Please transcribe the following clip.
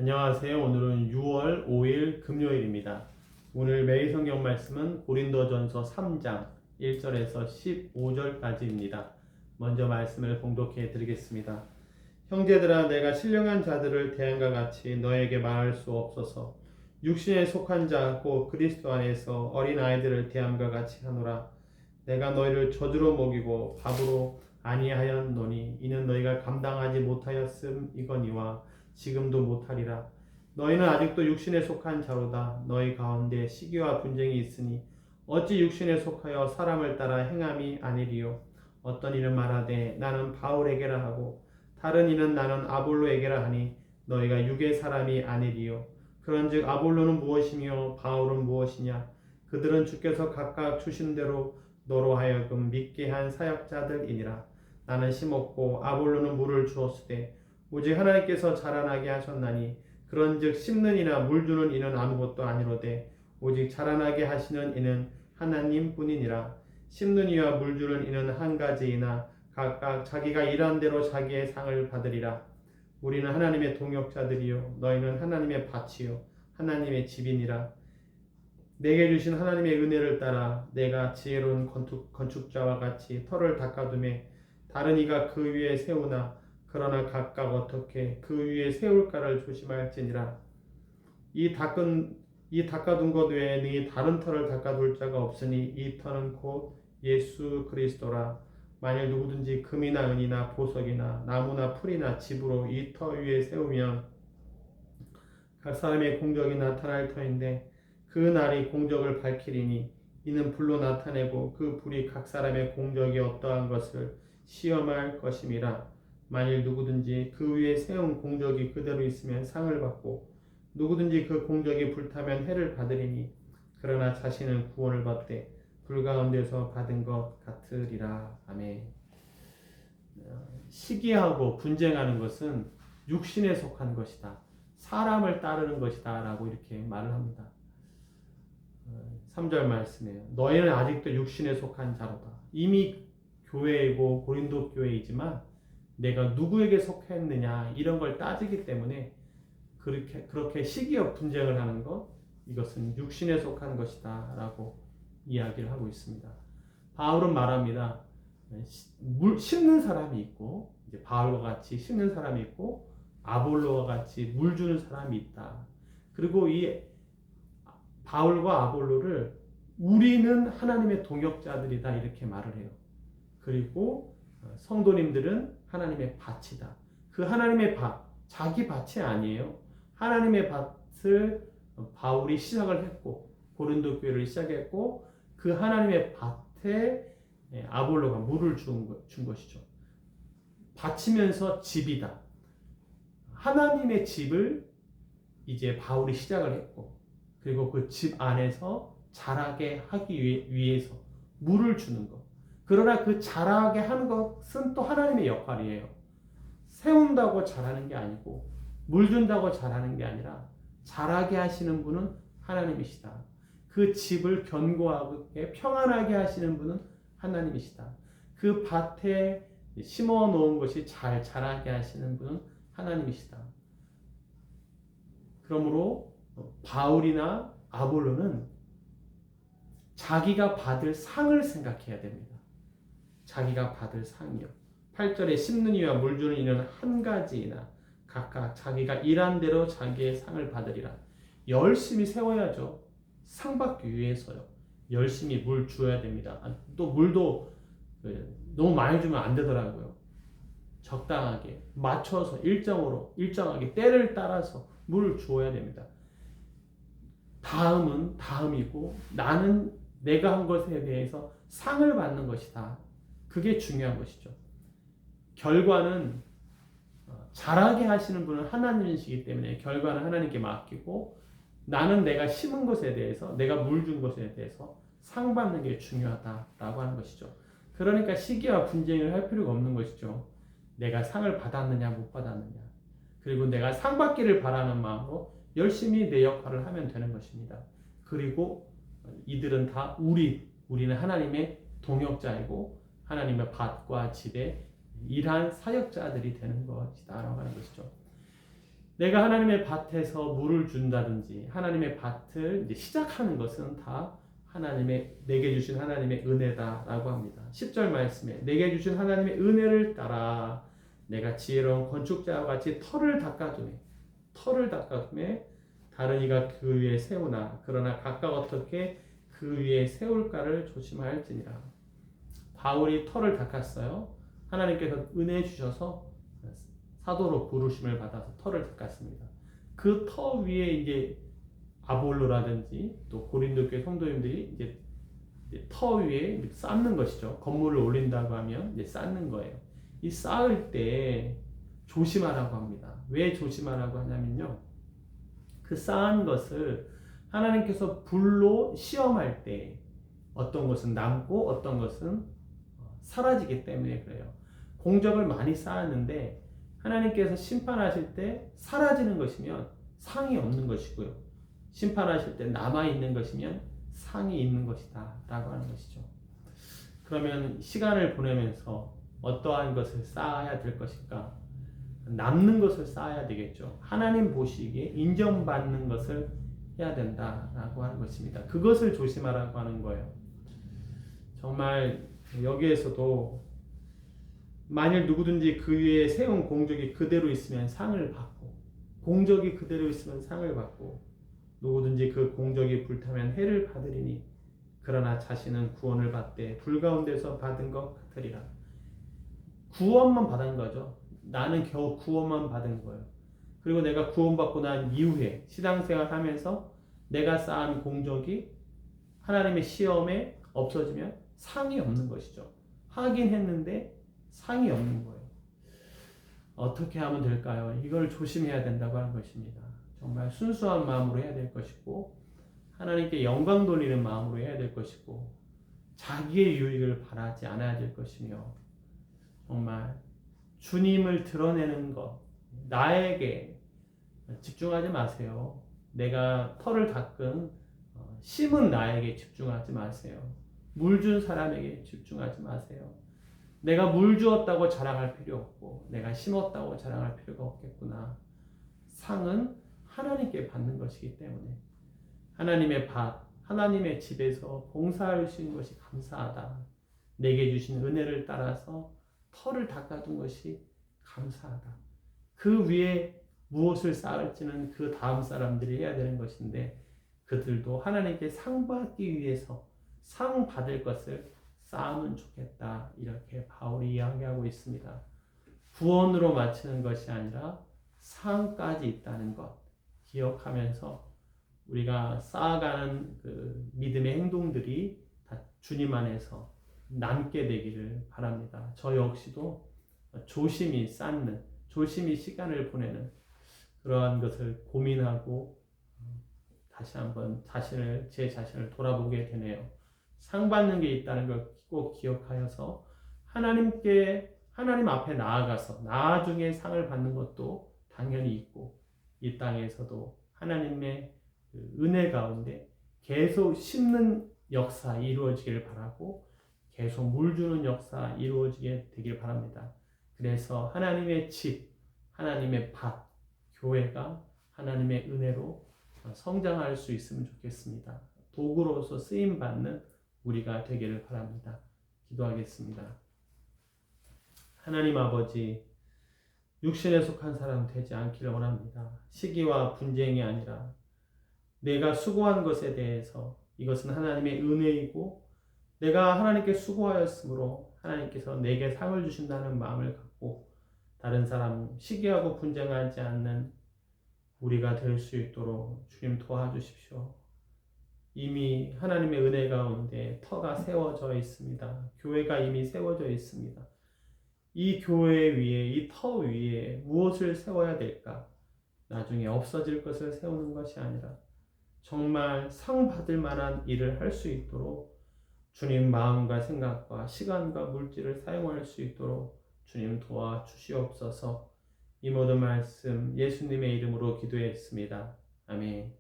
안녕하세요. 오늘은 6월 5일 금요일입니다. 오늘 매일 성경 말씀은 고린도전서 3장 1절에서 15절까지입니다. 먼저 말씀을 봉독해 드리겠습니다. 형제들아, 내가 신령한 자들을 대함과 같이 너에게 말할 수 없어서 육신에 속한 자 곧 그리스도 안에서 어린 아이들을 대함과 같이 하노라. 내가 너희를 젖으로 먹이고 밥으로 아니하였노니 이는 너희가 감당하지 못하였음이거니와 지금도 못하리라. 너희는 아직도 육신에 속한 자로다. 너희 가운데 시기와 분쟁이 있으니 어찌 육신에 속하여 사람을 따라 행함이 아니리요. 어떤 이는 말하되 나는 바울에게라 하고 다른 이는 나는 아볼로에게라 하니 너희가 육의 사람이 아니리요. 그런즉 아볼로는 무엇이며 바울은 무엇이냐? 그들은 주께서 각각 주신 대로 너로 하여금 믿게 한 사역자들이니라. 나는 심었고 아볼로는 물을 주었으되 오직 하나님께서 자라나게 하셨나니 그런즉 심는 이나 물 주는 이는 아무것도 아니로되 오직 자라나게 하시는 이는 하나님뿐이니라. 심는 이와 물 주는 이는 한 가지이나 각각 자기가 일한 대로 자기의 상을 받으리라. 우리는 하나님의 동역자들이요 너희는 하나님의 밭이요 하나님의 집이니라. 내게 주신 하나님의 은혜를 따라 내가 지혜로운 건축자와 같이 터를 닦아두매 다른 이가 그 위에 세우나 그러나 각각 어떻게 그 위에 세울까를 조심할지니라. 이 닦아둔 것 외에 네 다른 터를 닦아둘 자가 없으니 이 터는 곧 예수 그리스도라. 만일 누구든지 금이나 은이나 보석이나 나무나 풀이나 집으로 이 터 위에 세우면 각 사람의 공적이 나타날 터인데 그 날이 공적을 밝히리니 이는 불로 나타내고 그 불이 각 사람의 공적이 어떠한 것을 시험할 것임이라. 만일 누구든지 그 위에 세운 공적이 그대로 있으면 상을 받고 누구든지 그 공적이 불타면 해를 받으리니 그러나 자신은 구원을 받되 불 가운데서 받은 것 같으리라. 아멘. 시기하고 분쟁하는 것은 육신에 속한 것이다. 사람을 따르는 것이다 라고 이렇게 말을 합니다. 3절 말씀이에요. 너희는 아직도 육신에 속한 자로다. 이미 교회이고 고린도 교회이지만 내가 누구에게 속했느냐 이런 걸 따지기 때문에 그렇게 시기와 분쟁을 하는 것, 이것은 육신에 속한 것이다 라고 이야기를 하고 있습니다. 바울은 말합니다. 심는 사람이 있고 이제 바울과 같이 심는 사람이 있고 아볼로와 같이 물 주는 사람이 있다. 그리고 이 바울과 아볼로를 우리는 하나님의 동역자들이다 이렇게 말을 해요. 그리고 성도님들은 하나님의 밭이다. 그 하나님의 밭, 자기 밭이 아니에요. 하나님의 밭을 바울이 시작을 했고 고린도 교회를 시작했고 그 하나님의 밭에 아볼로가 물을 준 것이죠. 밭이면서 집이다. 하나님의 집을 이제 바울이 시작을 했고 그리고 그 집 안에서 자라게 하기 위해서 물을 주는 것. 그러나 그 자라게 하는 것은 또 하나님의 역할이에요. 세운다고 자라는 게 아니고 물 준다고 자라는 게 아니라 자라게 하시는 분은 하나님이시다. 그 집을 견고하게 평안하게 하시는 분은 하나님이시다. 그 밭에 심어 놓은 것이 잘 자라게 하시는 분은 하나님이시다. 그러므로 바울이나 아볼로는 자기가 받을 상을 생각해야 됩니다. 자기가 받을 상이요. 8절에 심는 이와 물 주는 이는 한 가지이나 각각 자기가 일한 대로 자기의 상을 받으리라. 열심히 세워야죠. 상 받기 위해서요. 열심히 물 주어야 됩니다. 또 물도 너무 많이 주면 안 되더라고요. 적당하게 맞춰서 일정하게 때를 따라서 물을 주어야 됩니다. 다음은 다음이고 나는 내가 한 것에 대해서 상을 받는 것이다. 그게 중요한 것이죠. 결과는 잘하게 하시는 분은 하나님이시기 때문에 결과는 하나님께 맡기고 나는 내가 심은 것에 대해서 내가 물 준 것에 대해서 상 받는 게 중요하다라고 하는 것이죠. 그러니까 시기와 분쟁을 할 필요가 없는 것이죠. 내가 상을 받았느냐 못 받았느냐 그리고 내가 상 받기를 바라는 마음으로 열심히 내 역할을 하면 되는 것입니다. 그리고 이들은 다 우리는 하나님의 동역자이고 하나님의 밭과 집에 일한 사역자들이 되는 것이다 라고 하는 것이죠. 내가 하나님의 밭에서 물을 준다든지 하나님의 밭을 이제 시작하는 것은 다 내게 주신 하나님의 은혜다라고 합니다. 10절 말씀에 내게 주신 하나님의 은혜를 따라 내가 지혜로운 건축자와 같이 터를 닦아둠에 다른 이가 그 위에 세우나 그러나 각각 어떻게 그 위에 세울까를 조심하였지니라. 바울이 터를 닦았어요. 하나님께서 은혜 주셔서 사도로 부르심을 받아서 터를 닦았습니다. 그 터 위에 이제 아볼로라든지 또 고린도 교회 성도님들이 이제 터 위에 쌓는 것이죠. 건물을 올린다고 하면 이제 쌓는 거예요. 이 쌓을 때 조심하라고 합니다. 왜 조심하라고 하냐면요. 그 쌓은 것을 하나님께서 불로 시험할 때 어떤 것은 남고 어떤 것은 사라지기 때문에 그래요. 공적을 많이 쌓았는데 하나님께서 심판하실 때 사라지는 것이면 상이 없는 것이고요. 심판하실 때 남아있는 것이면 상이 있는 것이다 라고 하는 것이죠. 그러면 시간을 보내면서 어떠한 것을 쌓아야 될 것인가? 남는 것을 쌓아야 되겠죠. 하나님 보시기에 인정받는 것을 해야 된다라고 하는 것입니다. 그것을 조심하라고 하는 거예요. 정말 여기에서도 만일 누구든지 그 위에 세운 공적이 그대로 있으면 상을 받고 공적이 그대로 있으면 상을 받고 누구든지 그 공적이 불타면 해를 받으리니 그러나 자신은 구원을 받되 불 가운데서 받은 것 같으리라. 구원만 받은 거죠. 나는 겨우 구원만 받은 거예요. 그리고 내가 구원받고 난 이후에 신앙생활 하면서 내가 쌓은 공적이 하나님의 시험에 없어지면 상이 없는 것이죠. 하긴 했는데 상이 없는 거예요. 어떻게 하면 될까요? 이걸 조심해야 된다고 하는 것입니다. 정말 순수한 마음으로 해야 될 것이고 하나님께 영광 돌리는 마음으로 해야 될 것이고 자기의 유익을 바라지 않아야 될 것이며 정말 주님을 드러내는 것, 나에게 집중하지 마세요. 내가 터를 닦은 심은 나에게 집중하지 마세요. 물 준 사람에게 집중하지 마세요. 내가 물 주었다고 자랑할 필요 없고 내가 심었다고 자랑할 필요가 없겠구나. 상은 하나님께 받는 것이기 때문에 하나님의 밭, 하나님의 집에서 봉사할 수 있는 것이 감사하다. 내게 주신 은혜를 따라서 터를 닦아둔 것이 감사하다. 그 위에 무엇을 쌓을지는 그 다음 사람들이 해야 되는 것인데 그들도 하나님께 상 받기 위해서 상 받을 것을 쌓으면 좋겠다. 이렇게 바울이 이야기하고 있습니다. 구원으로 마치는 것이 아니라 상까지 있다는 것 기억하면서 우리가 쌓아가는 그 믿음의 행동들이 다 주님 안에서 남게 되기를 바랍니다. 저 역시도 조심히 쌓는, 조심히 시간을 보내는 그러한 것을 고민하고 다시 한번 제 자신을 돌아보게 되네요. 상 받는 게 있다는 걸 꼭 기억하여서 하나님 앞에 나아가서 나중에 상을 받는 것도 당연히 있고 이 땅에서도 하나님의 은혜 가운데 계속 심는 역사 이루어지기를 바라고 계속 물 주는 역사 이루어지게 되길 바랍니다. 그래서 하나님의 집, 하나님의 밭, 교회가 하나님의 은혜로 성장할 수 있으면 좋겠습니다. 도구로서 쓰임받는 우리가 되기를 바랍니다. 기도하겠습니다. 하나님 아버지, 육신에 속한 사람 되지 않기를 원합니다. 시기와 분쟁이 아니라 내가 수고한 것에 대해서 이것은 하나님의 은혜이고 내가 하나님께 수고하였으므로 하나님께서 내게 상을 주신다는 마음을 갖고 다른 사람 시기하고 분쟁하지 않는 우리가 될 수 있도록 주님 도와주십시오. 이미 하나님의 은혜 가운데 터가 세워져 있습니다. 교회가 이미 세워져 있습니다. 이 교회 위에, 이 터 위에 무엇을 세워야 될까? 나중에 없어질 것을 세우는 것이 아니라 정말 상 받을 만한 일을 할 수 있도록 주님 마음과 생각과 시간과 물질을 사용할 수 있도록 주님 도와주시옵소서. 이 모든 말씀 예수님의 이름으로 기도했습니다. 아멘.